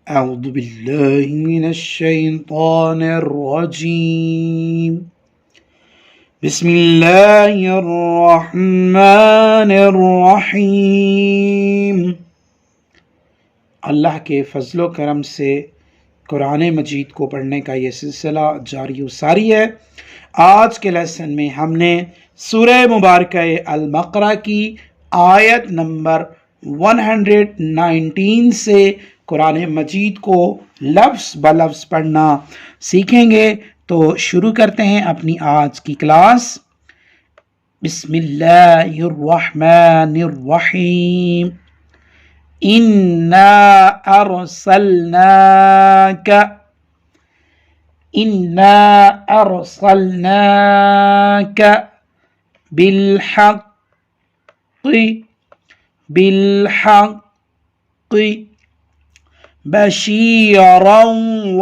أعوذ بالله من الشيطان الرجيم. بسم الله الرحمن الرحीम। अल्लाह के फजलो करम से कुरान मजीद को पढ़ने का ये सिलसिला जारी व सारी है। आज के लेसन में हमने सूरह मुबारक अल-बक़रा की आयत नंबर 119 से कुरान मजीद को लफ्ज़ ब लफ्ज़ पढ़ना सीखेंगे। तो शुरू करते हैं अपनी आज की क्लास। बिस्मिल्लाहिर्रहमानिर्रहीम। इन्ना अरसलनाका बिल्हक़्क़ि बशीरन व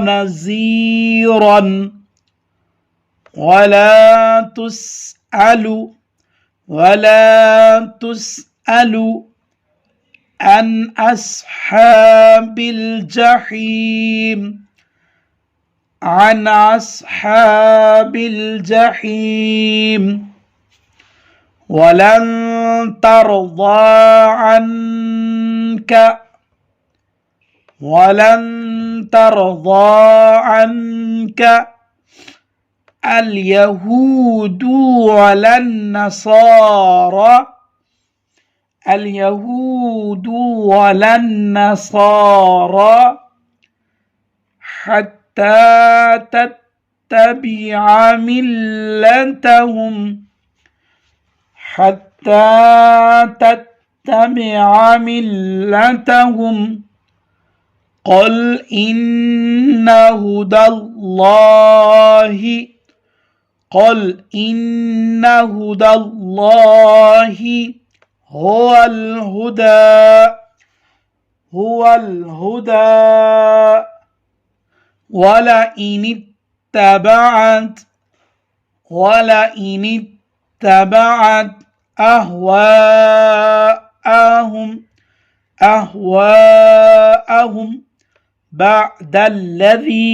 नज़ीरन वला तुस्अलु अन अस्हाबिल जहीम वलन तरदा अन्का अल-यहूदु वलन नसारा हत्ता तत्तबिअ मिल्लतहुम क़ुल इन्न हुदल्लाहि हुवल हुदा वलइन इत्तबअत अहवाअहुम बअदल्लज़ी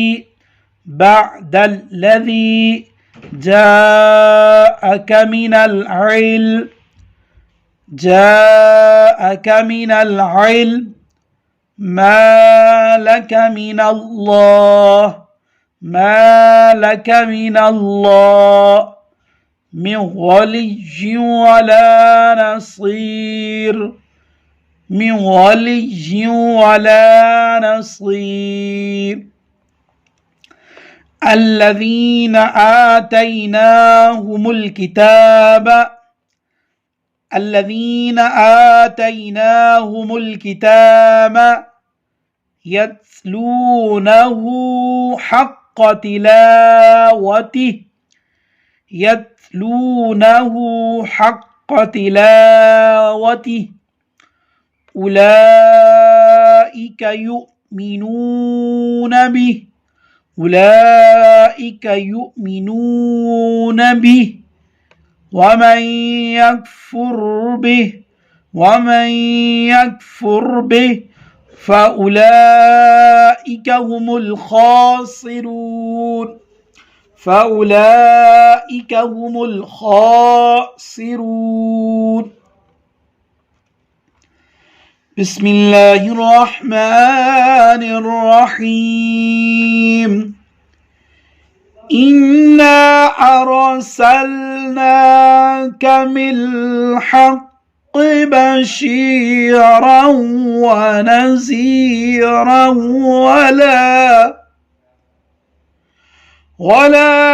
जाअक मिनल इल्म मा लक मिनल्लाह मिन वलिय्यिन वला नसीर। الذين آتيناهم الكتاب يتلونه حق تلاوته أولئك يؤمنون به ومن يكفر به فأولئك هم الخاسرون. بسم الله الرحمن الرحيم. إنا أرسلناك بالحق بشيرا ونذيرا ولا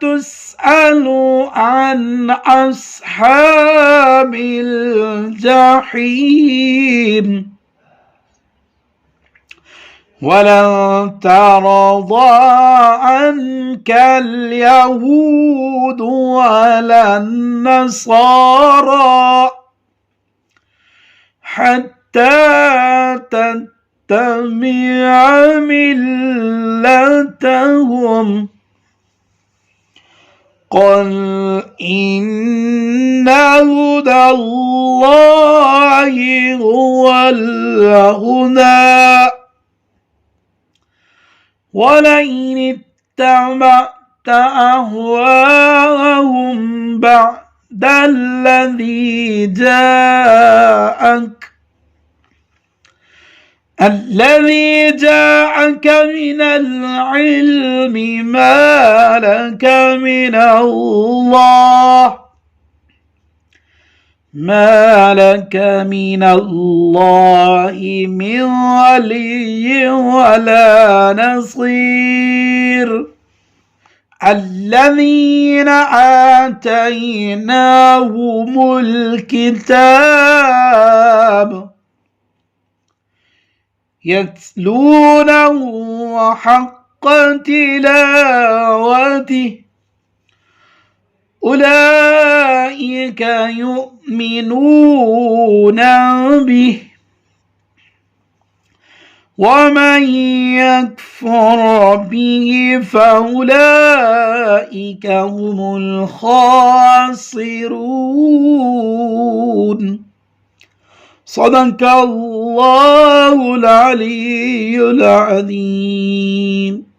تسأل عن أصحاب الجحيم ولن ترضى عنك اليهود ولا النصارى حتى تتبع ملتهم قل إن هدى الله هو الهدى ولئن اتبعت أهواءهم بعد الذي جاءك من العلم ما لك من الله من ولي ولا نصير الذين آتيناهم الكتاب يتلونه حق تلاوته أولئك يؤمنون به ومن يكفر به فأولئك هم الخاسرون صدق الله العلي العظيم.